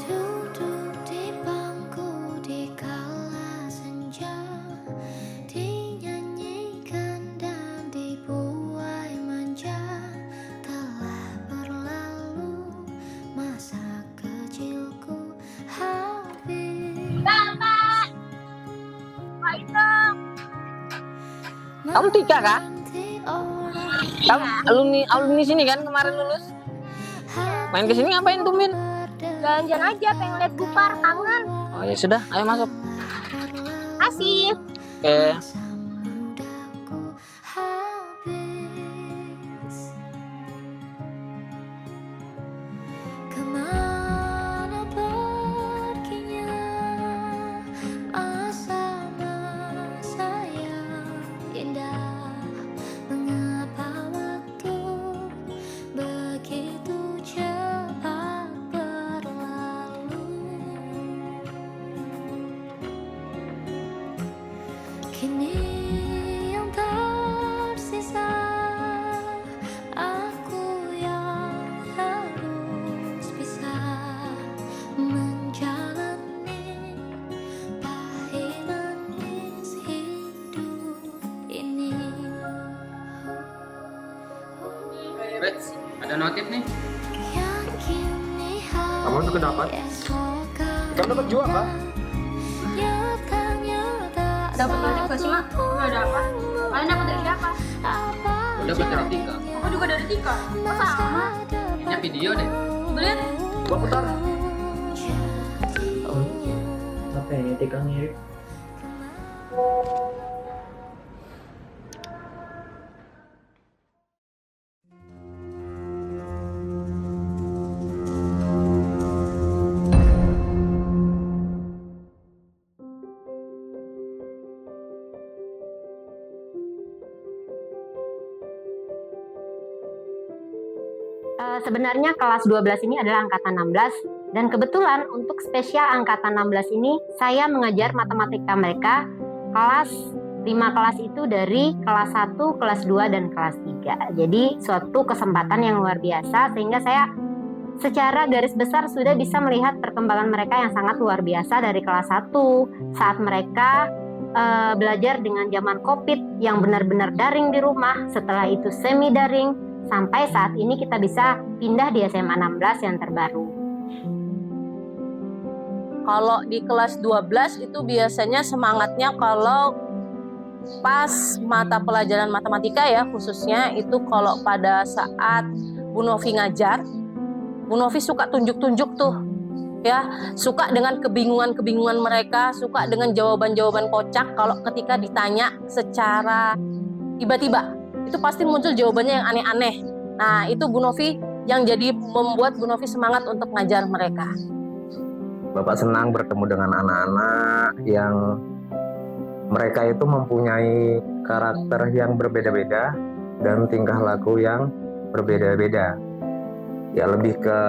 Duduk di bangku di kala senja, dinyanyikan dan dibuai manja. Telah berlalu masa kecilku habis. Kamu Tika kah? Kamu alumni sini kan kemarin lulus? Main ke sini ngapain tuh, Min? Jalan-jalan aja, pengen lihat Gupar, kangen. Oh ya sudah, ayo masuk. Asik. Oke. Kemana perginya masa-masa yang indah? Mengapa waktu begitu cepat berlalu? Kini yang tersisa aku yang harus bisa menjalani pahit manis hidup ini. Bets, ada notif nih. Yang kini Kamu tuh kenapa? Kamu dapat jual, Pak? Dapat notif gak sih, Mak? Gak ada apa. Kalian dapat dari siapa? Udah dapat dari Tika. Aku juga dari Tika. Masa sama? Ini video deh. Beliin. Gua putar. Apa ini Tika mirip? Sebenarnya kelas 12 ini adalah angkatan 16 dan kebetulan untuk spesial angkatan 16 ini saya mengajar matematika mereka kelas 5 kelas itu dari kelas 1, kelas 2, dan kelas 3. Jadi suatu kesempatan yang luar biasa sehingga saya secara garis besar sudah bisa melihat perkembangan mereka yang sangat luar biasa dari kelas 1 saat mereka belajar dengan zaman COVID yang benar-benar daring di rumah, setelah itu semi daring, sampai saat ini kita bisa pindah di SMA 16 yang terbaru. Kalau di kelas 12 itu biasanya semangatnya kalau pas mata pelajaran matematika ya khususnya itu kalau pada saat Bu Novi ngajar, Bu Novi suka tunjuk-tunjuk tuh ya, suka dengan kebingungan-kebingungan mereka, suka dengan jawaban-jawaban kocak kalau ketika ditanya secara tiba-tiba. Itu pasti muncul jawabannya yang aneh-aneh. Nah, itu Bu Novi yang jadi membuat Bu Novi semangat untuk ngajar mereka. Bapak senang bertemu dengan anak-anak yang mereka itu mempunyai karakter yang berbeda-beda dan tingkah laku yang berbeda-beda. Ya lebih ke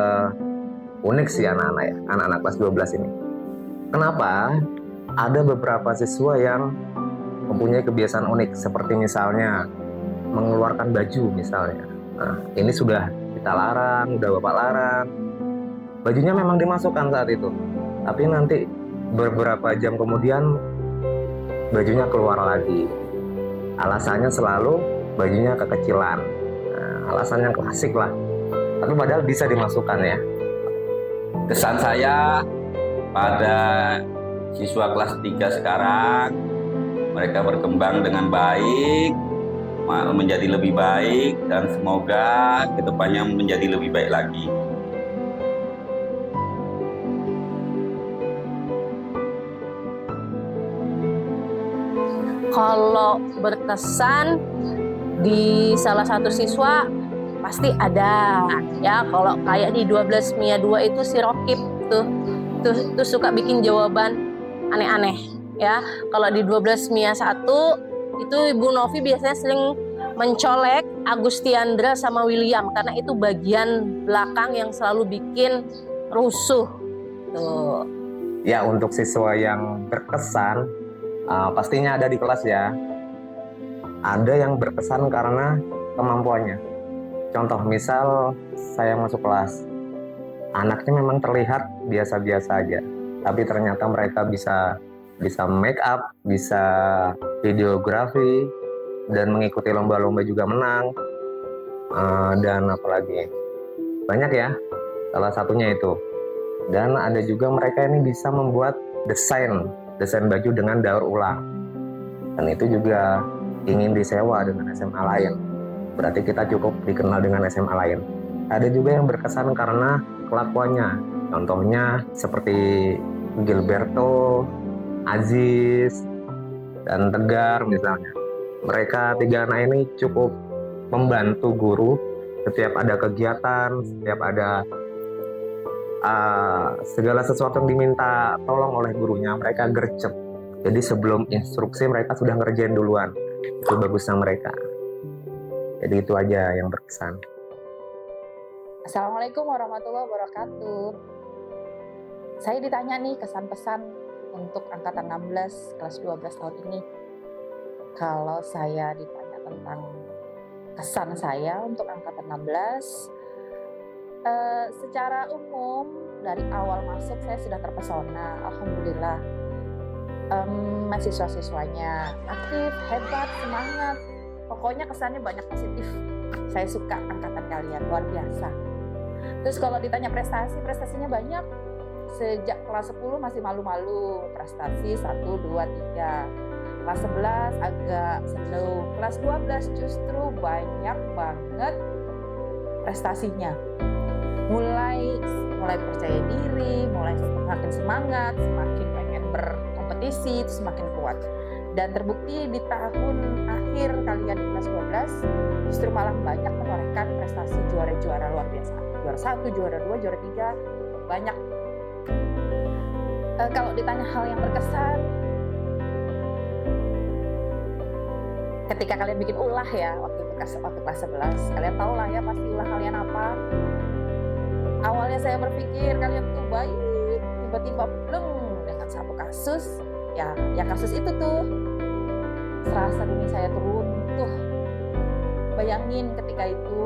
unik sih anak-anak ya, anak-anak kelas 12 ini. Kenapa? Ada beberapa siswa yang mempunyai kebiasaan unik seperti misalnya mengeluarkan baju misalnya. Nah, ini sudah kita larang, udah Bapak larang. Bajunya memang dimasukkan saat itu, tapi nanti beberapa jam kemudian bajunya keluar lagi. Alasannya selalu bajunya kekecilan. Nah, alasan yang klasik lah. Tapi padahal bisa dimasukkan ya. Kesan saya pada siswa kelas 3 sekarang, mereka berkembang dengan baik, menjadi lebih baik, dan semoga kedepannya menjadi lebih baik lagi. Kalau berkesan di salah satu siswa pasti ada ya. Kalau kayak di 12 Mia 2 itu si Rokib tuh suka bikin jawaban aneh-aneh ya. Kalau di 12 Mia 1 itu Ibu Novi biasanya sering mencolek Agustiandra sama William karena itu bagian belakang yang selalu bikin rusuh tuh. Ya untuk siswa yang berkesan pastinya ada di kelas ya. Ada yang berkesan karena kemampuannya. Contoh misal saya masuk kelas, anaknya memang terlihat biasa-biasa aja, tapi ternyata mereka bisa make up, bisa videografi, dan mengikuti lomba-lomba juga menang. Dan apalagi banyak ya, salah satunya itu. Dan ada juga mereka ini bisa membuat desain baju dengan daur ulang, dan itu juga ingin disewa dengan SMA lain, berarti kita cukup dikenal dengan SMA lain. Ada juga yang berkesan karena kelakuannya, contohnya seperti Gilberto, Aziz, dan Tegar misalnya. Mereka 3 anak ini cukup membantu guru setiap ada kegiatan, setiap ada segala sesuatu yang diminta tolong oleh gurunya, mereka gercep. Jadi sebelum instruksi mereka sudah ngerjain duluan. Itu bagusnya mereka. Jadi itu aja yang berkesan. Assalamualaikum warahmatullahi wabarakatuh. Saya ditanya nih kesan-pesan untuk angkatan 16 kelas 12 tahun ini. Kalau saya ditanya tentang kesan saya untuk angkatan 16, secara umum dari awal masuk saya sudah terpesona, alhamdulillah. Mahasiswa-siswanya aktif, hebat, semangat. Pokoknya kesannya banyak positif. Saya suka angkatan kalian, luar biasa. Terus kalau ditanya prestasinya banyak. Sejak kelas 10 masih malu-malu, prestasi 1, 2, 3. Kelas 11 agak slow. Kelas 12 justru banyak banget prestasinya. Mulai percaya diri, mulai semakin semangat, semakin pengen berkompetisi, itu semakin kuat. Dan terbukti di tahun akhir kalian di kelas 12 justru malah banyak menorehkan prestasi juara-juara luar biasa. Juara 1, juara 2, juara 3, banyak. Kalau ditanya hal yang berkesan, ketika kalian bikin ulah ya waktu kelas 11, kalian tahu lah ya pasti ulah kalian apa. Awalnya saya berpikir kalian tuh baik, tiba-tiba bleng dengan satu kasus, ya kasus itu tuh serasa dunia saya tuh runtuh. Bayangin ketika itu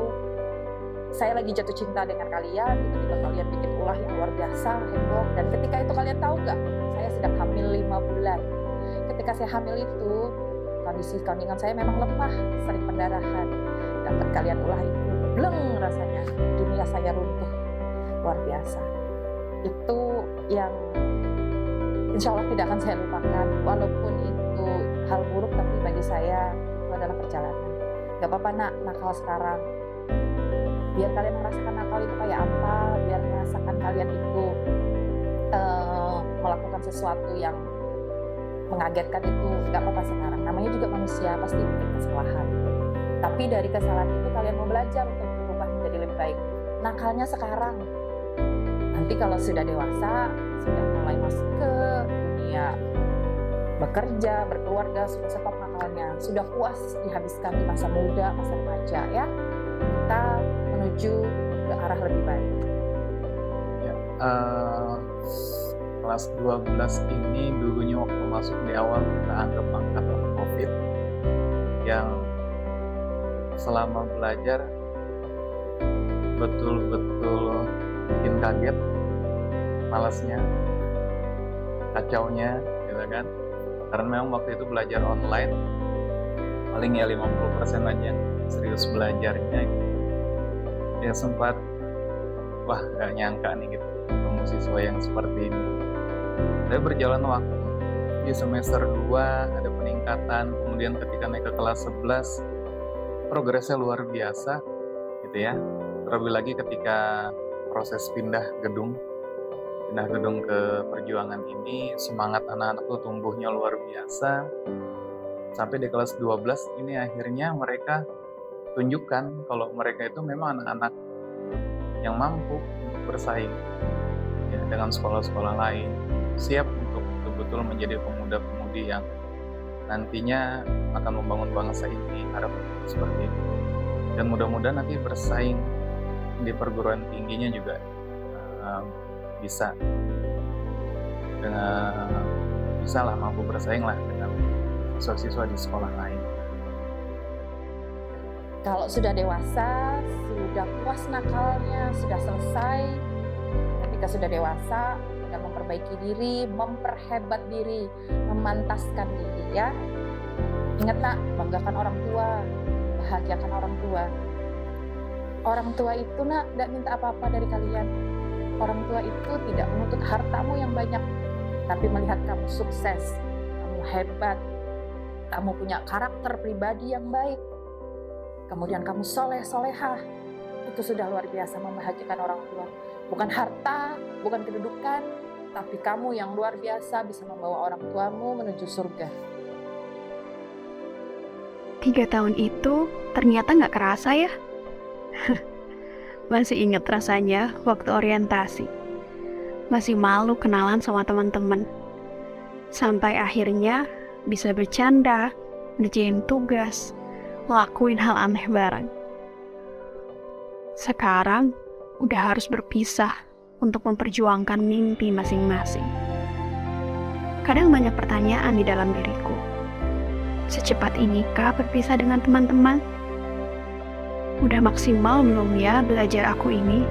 saya lagi jatuh cinta dengan kalian, tiba-tiba kalian bikin ulah yang luar biasa, heboh. Dan ketika itu kalian tahu nggak, saya sedang hamil 5 bulan. Ketika saya hamil itu, kondisi kandungan saya memang lemah, sering pendarahan. Dapat kalian ulah itu, bleng rasanya, dunia saya runtuh, luar biasa. Itu yang insya Allah tidak akan saya lupakan, walaupun itu hal buruk, tapi bagi saya itu adalah perjalanan. Gak apa-apa nak, nakal sekarang. Biar kalian merasakan nakal itu kayak apa, biar merasakan kalian itu melakukan sesuatu yang mengagetkan itu, gak apa-apa sekarang. Namanya juga manusia, pasti bikin kesalahan. Tapi dari kesalahan itu kalian mau belajar untuk berubah menjadi lebih baik. Nakalnya sekarang. Nanti kalau sudah dewasa, sudah mulai masuk ke dunia bekerja, berkeluarga, sudah stop nakalnya. Sudah puas dihabiskan di masa muda, masa remaja ya. Kita menuju ke arah lebih baik. Ya, kelas 12 ini dulunya waktu masuk di awal kita anggap angkatan COVID yang selama belajar betul-betul bikin kaget, malasnya, kacaunya, gitu kan. Karena memang waktu itu belajar online, paling ya 50% aja serius belajarnya. Ya sempat, wah gak nyangka nih gitu, ketemu siswa yang seperti ini. Tapi berjalan waktu, di semester 2 ada peningkatan, kemudian ketika naik ke kelas 11, progresnya luar biasa, gitu ya. Terlebih lagi ketika proses pindah gedung ke perjuangan ini, semangat anak-anak tuh tumbuhnya luar biasa. Sampai di kelas 12 ini akhirnya mereka tunjukkan kalau mereka itu memang anak-anak yang mampu untuk bersaing ya, dengan sekolah-sekolah lain, siap untuk betul-betul menjadi pemuda-pemudi yang nantinya akan membangun bangsa ini, harapan seperti itu. Dan mudah-mudahan nanti bersaing di perguruan tingginya juga bisa mampu bersaing lah dengan siswa-siswa di sekolah lain. Kalau sudah dewasa, sudah puas nakalnya, sudah selesai. Ketika sudah dewasa, tinggal memperbaiki diri, memperhebat diri, memantaskan diri ya. Ingat nak, banggakan orang tua, bahagiakan orang tua. Orang tua itu nak tidak minta apa-apa dari kalian. Orang tua itu tidak menuntut hartamu yang banyak, tapi melihat kamu sukses, kamu hebat, kamu punya karakter pribadi yang baik, kemudian kamu soleh-solehah, itu sudah luar biasa membahagiakan orang tua. Bukan harta, bukan kedudukan, tapi kamu yang luar biasa bisa membawa orang tuamu menuju surga. 3 tahun itu ternyata nggak kerasa ya. Masih inget rasanya waktu orientasi. Masih malu kenalan sama teman-teman. Sampai akhirnya bisa bercanda, ngerjain tugas, ngelakuin hal aneh bareng. Sekarang udah harus berpisah untuk memperjuangkan mimpi masing-masing. Kadang banyak pertanyaan di dalam diriku. Secepat inikah berpisah dengan teman-teman? Udah maksimal belum ya belajar aku ini?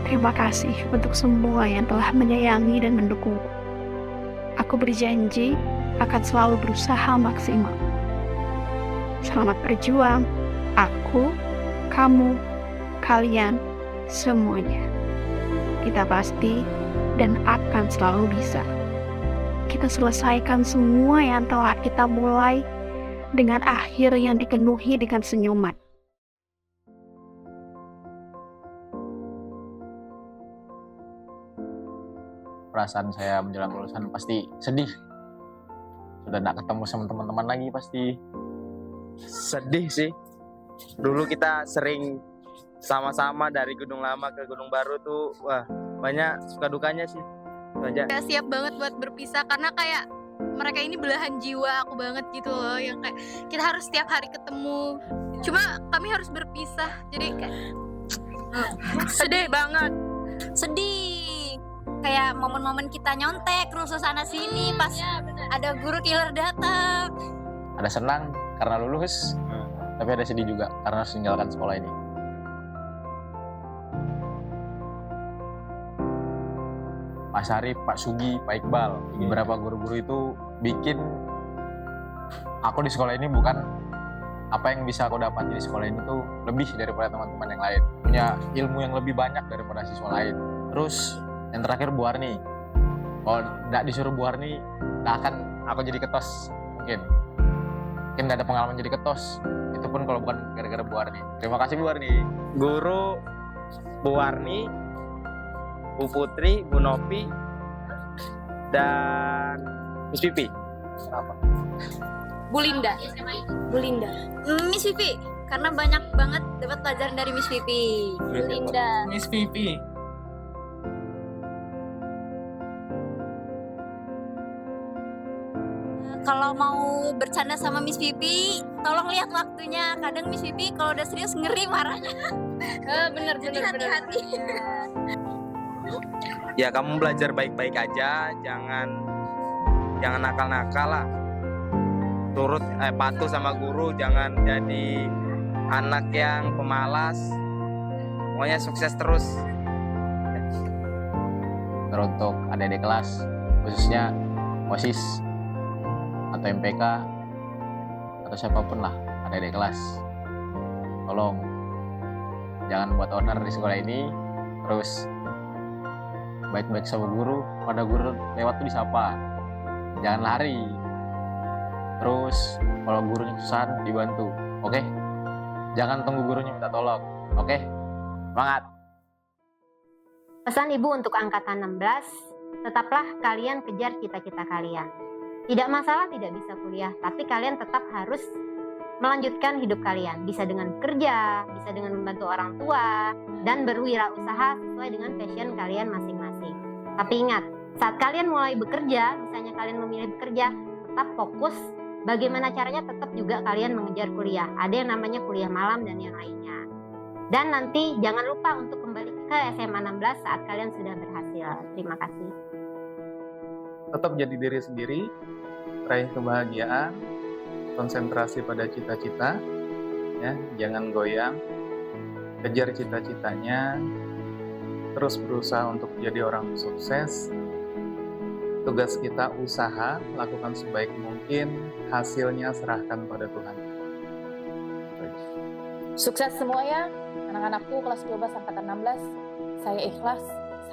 Terima kasih untuk semua yang telah menyayangi dan mendukungku. Aku berjanji akan selalu berusaha maksimal. Selamat berjuang, aku, kamu, kalian, semuanya. Kita pasti dan akan selalu bisa. Kita selesaikan semua yang telah kita mulai dengan akhir yang dipenuhi dengan senyuman. Perasaan saya menjelang lulusan pasti sedih. Sudah tidak ketemu sama teman-teman lagi pasti. Sedih sih. Dulu kita sering sama-sama dari Gunung Lama ke Gunung Baru tuh, wah banyak suka dukanya sih. Itu aja. Gak siap banget buat berpisah karena kayak mereka ini belahan jiwa aku banget gitu loh, yang kayak kita harus setiap hari ketemu. Cuma kami harus berpisah, jadi kayak sedih banget. Sedih. Kayak momen-momen kita nyontek rusuh sana sini pas ada guru killer datang. Ada senang karena lulus, tapi ada sedih juga karena harus meninggalkan sekolah ini. Mas Arif, Pak Sugi, Pak Iqbal, beberapa guru-guru itu bikin aku di sekolah ini bukan apa yang bisa aku dapat di sekolah ini tuh lebih daripada teman-teman yang lain. Punya ilmu yang lebih banyak daripada siswa lain. Terus yang terakhir Bu Arni. Kalau nggak disuruh Bu Arni, nggak akan aku jadi ketos mungkin. Mungkin nggak ada pengalaman jadi ketos. Itu pun kalau bukan gara-gara Bu Arni. Terima kasih Bu Arni. Guru Bu Warni, Bu Putri, Bu Nopi, dan Miss Pipi. Kenapa? Bu Linda. Bu Linda. Miss Pipi, karena banyak banget dapat pelajaran dari Miss Pipi. Bu Linda. Miss Pipi. Kalau mau bercanda sama Miss Pipi, tolong lihat waktunya. Kadang Miss Pipi kalau udah serius ngeri marahnya. Bener. Hati-hati. Ya kamu belajar baik-baik aja, jangan nakal-nakal lah. Turut patuh sama guru, jangan jadi anak yang pemalas. Pokoknya sukses terus. Teruntuk adik-adik kelas, khususnya OSIS atau MPK atau siapapun lah adik-adik kelas, tolong jangan buat owner di sekolah ini. Terus baik-baik sama guru, pada guru lewat tuh disapa, jangan lari. Terus kalau gurunya kesusahan dibantu, oke? Jangan tunggu gurunya minta tolong, oke? Semangat. Pesan Ibu untuk angkatan 16, tetaplah kalian kejar cita-cita kalian. Tidak masalah tidak bisa kuliah, tapi kalian tetap harus melanjutkan hidup kalian. Bisa dengan kerja, bisa dengan membantu orang tua, dan berwirausaha sesuai dengan passion kalian masing-masing. Tapi ingat, saat kalian mulai bekerja, misalnya kalian memilih bekerja, tetap fokus bagaimana caranya tetap juga kalian mengejar kuliah. Ada yang namanya kuliah malam dan yang lainnya. Dan nanti jangan lupa untuk kembali ke SMA 16 saat kalian sudah berhasil. Terima kasih. Tetap jadi diri sendiri, raih kebahagiaan, konsentrasi pada cita-cita, ya, jangan goyang, kejar cita-citanya, terus berusaha untuk jadi orang sukses. Tugas kita usaha, lakukan sebaik mungkin, hasilnya serahkan pada Tuhan. Sukses semua ya, anak-anakku kelas 12 angkatan 16. Saya ikhlas,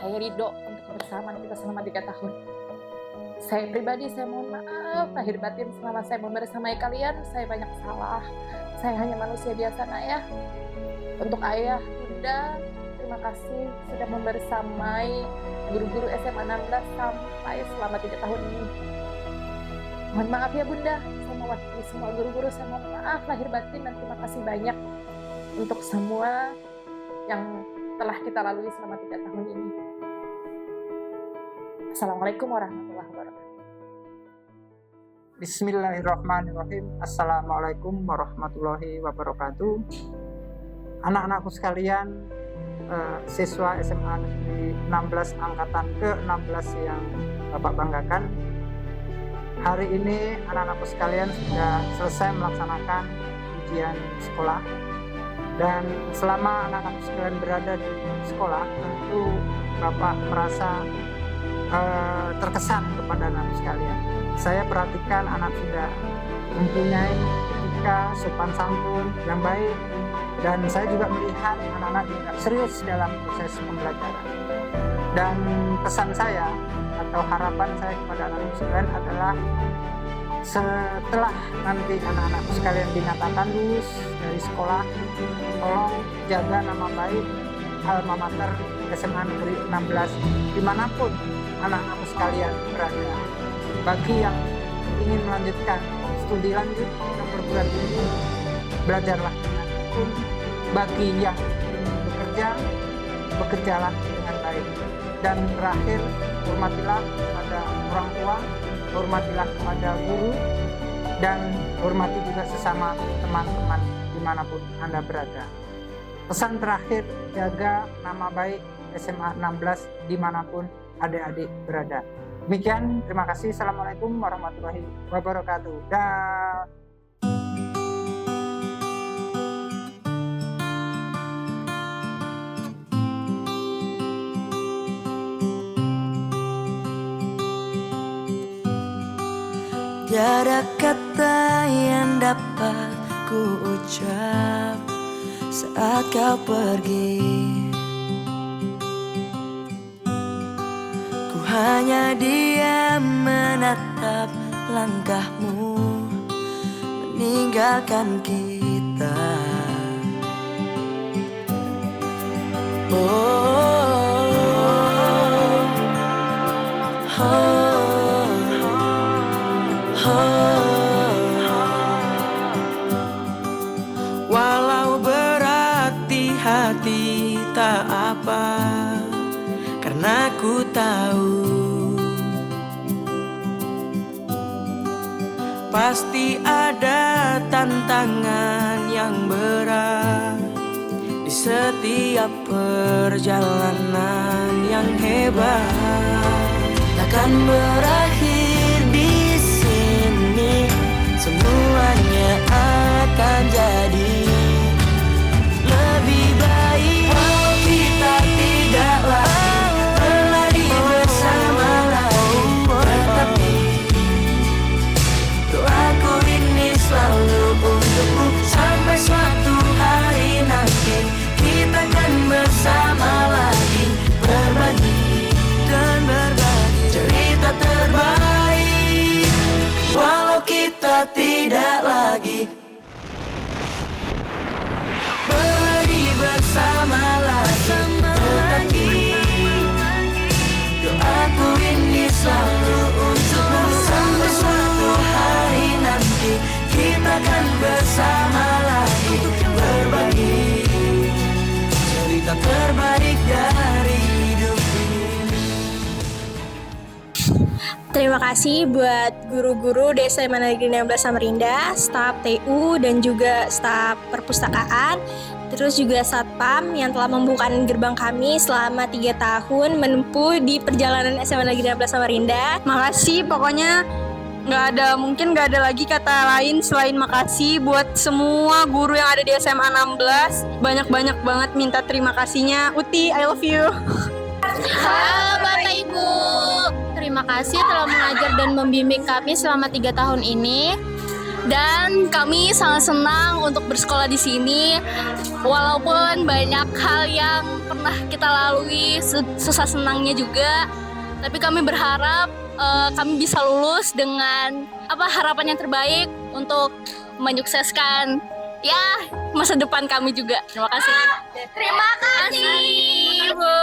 saya ridho untuk kebersamaan kita selama 3 tahun. Saya pribadi, saya mohon maaf lahir batin selama saya membersamai kalian. Saya banyak salah, saya hanya manusia biasa nak ya. Untuk ayah, bunda, terima kasih sudah membersamai guru-guru SMA 16 sampai selama 3 tahun ini. Mohon maaf ya bunda, saya mewakili semua guru-guru, saya mohon maaf lahir batin dan terima kasih banyak untuk semua yang telah kita lalui selama 3 tahun ini. Assalamualaikum warahmatullahi wabarakatuh. Bismillahirrahmanirrahim. Assalamualaikum warahmatullahi wabarakatuh. Anak-anakku sekalian, siswa SMA Negeri 16 angkatan ke-16 yang Bapak banggakan. Hari ini anak-anakku sekalian sudah selesai melaksanakan ujian sekolah. Dan selama anak-anak sekalian berada di sekolah, tentu Bapak merasa terkesan kepada anak sekalian. Saya perhatikan anak sudah mempunyai etika, sopan santun yang baik, dan saya juga melihat anak-anak juga serius dalam proses pembelajaran. Dan pesan saya atau harapan saya kepada anak-anak sekalian adalah setelah nanti anak-anak sekalian dinyatakan lulus dari sekolah, tolong jaga nama baik alma mater SMA Negeri 16 dimanapun anak-anak sekalian berada. Bagi yang ingin melanjutkan studi lanjut ke perguruan tinggi, belajarlah dengan tekun. Bagi yang ingin bekerja, bekerjalah dengan baik. Dan terakhir, hormatilah kepada orang tua, hormatilah kepada guru, dan hormati juga sesama teman-teman dimanapun Anda berada. Pesan terakhir, jaga nama baik SMA 16 dimanapun adik-adik berada. Demikian, terima kasih. Assalamualaikum warahmatullahi wabarakatuh. Dan tiada kata yang dapat ku ucap saat kau pergi. Ku hanya diam menatap langkahmu meninggalkan kita. Walau berat di hati tak apa, karena ku tahu pasti ada tantangan yang berat di setiap perjalanan yang hebat. Takkan berakhir di sini, semuanya akan jadi lebih baik. Walau kita tidak lagi bersama lagi, tetapi doaku ini selalu untukmu. Sampai suatu hari nanti kita akan bersama lagi, berbagi dan berbagi cerita terbaik. Walau kita tidak lagi bersama lagi, tetapi doaku ini selalu untukmu. Sampai suatu hari nanti kita akan bersama lagi, berbagi cerita terbaik dari hidup ini. Terima kasih buat guru-guru di SMA Negeri 16 Samarinda, staf TU dan juga staf perpustakaan, terus juga Satpam yang telah membukakan gerbang kami selama 3 tahun menempuh di perjalanan SMA Negeri 16 Samarinda. Makasih, pokoknya mungkin nggak ada lagi kata lain selain makasih buat semua guru yang ada di SMA 16. Banyak-banyak banget minta terima kasihnya. Uti, I love you. Halo Bapak Ibu, terima kasih telah mengajar dan membimbing kami selama 3 tahun ini. Dan kami sangat senang untuk bersekolah di sini. Walaupun banyak hal yang pernah kita lalui, susah senangnya juga. Tapi kami berharap kami bisa lulus dengan harapan yang terbaik untuk menyukseskan masa depan kami juga. Terima kasih. Terima kasih, Bu.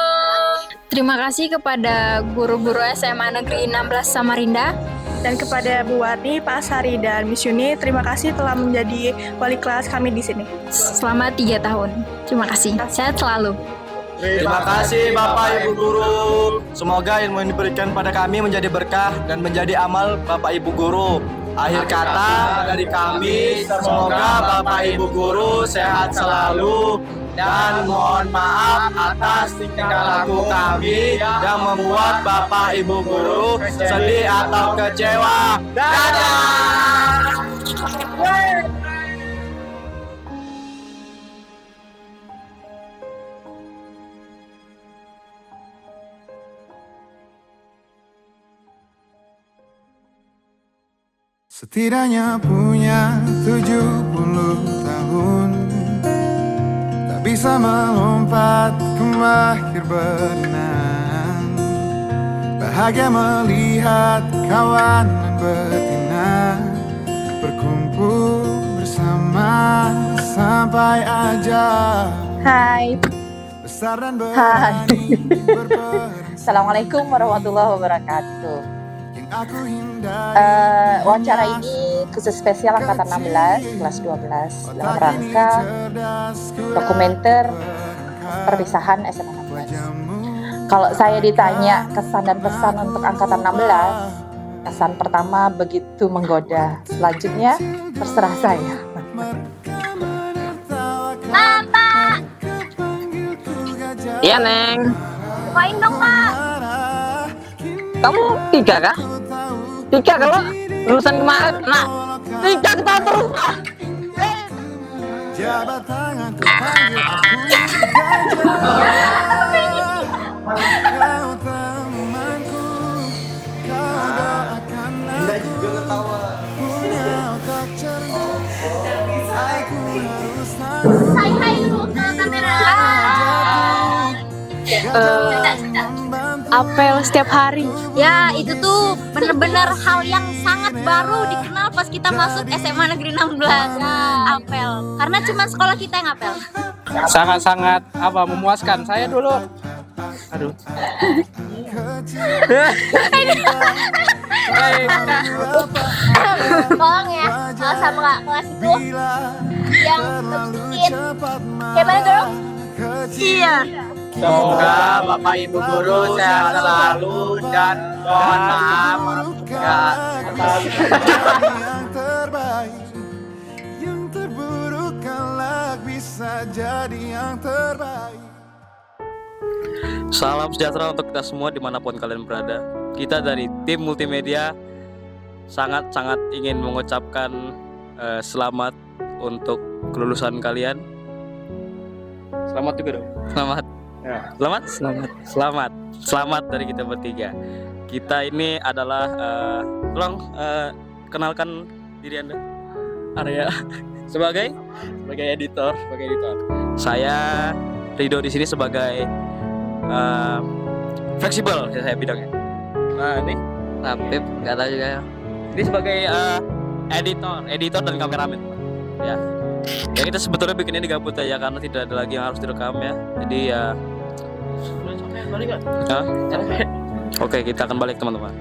Terima kasih kepada guru-guru SMA Negeri 16 Samarinda. Dan kepada Bu Warni, Pak Sari, dan Miss Yuni, terima kasih telah menjadi wali kelas kami di sini. Selama 3 tahun. Terima kasih. Sehat selalu. Terima kasih Bapak Ibu Guru. Semoga ilmu yang diberikan pada kami menjadi berkah dan menjadi amal Bapak Ibu Guru. Akhir kata dari kami, semoga Bapak Ibu Guru sehat selalu dan mohon maaf atas tingkah laku kami yang membuat Bapak Ibu Guru sedih atau kecewa. Dadah! Setidaknya punya 70 tahun, tak bisa melompat ke mahir berenang. Bahagia melihat kawan dan betina berkumpul bersama sampai aja. Hai. Besar dan Hai. berani berperang. Assalamualaikum warahmatullahi wabarakatuh. Wawancara ini khusus spesial angkatan 16 kelas 12 dalam rangka dokumenter perpisahan SMA 16. Kalau saya ditanya kesan dan pesan untuk angkatan 16, kesan pertama begitu menggoda. Selanjutnya terserah saya. Bapak, Iya, Neng. bukain dong, Pak. Kamu 3 kah? 3 kalau lulusan kemarin. Nah, 3 kita terus. Jabat tangan panggil aku kau temanku, kau doakan aku punya otak cerdas, aku harus tahu. Hai dulu ke kamera. Apel setiap hari. Ya, itu tuh bener-bener hal yang sangat baru dikenal pas kita masuk SMA Negeri 16. Apel. Karena cuma sekolah kita yang apel. Sangat-sangat memuaskan. Saya dulu. Aduh. Tolong ya, kalau sama kelas itu yang bikin gimana girl? Iya. Semoga Bapak Ibu Guru sehat selalu dan mohon maaf atas yang terbaik, yang terburuk kelak bisa jadi yang terbaik. Salam sejahtera untuk kita semua dimanapun kalian berada. Kita dari tim multimedia sangat-sangat ingin mengucapkan selamat untuk kelulusan kalian. Selamat juga dong. Selamat. Ya. Selamat dari kita bertiga. Kita ini adalah tolong kenalkan diri Anda. Arya sebagai editor. Saya Rido di sini sebagai fleksibel saya bidangnya. Nah, ini Lapip, enggak tahu juga ya. Ini sebagai editor dan kameramen. Ya. Ya kita sebetulnya bikinnya di gabut aja karena tidak ada lagi yang harus direkam ya. Jadi ya. Oke, kita akan balik teman-teman.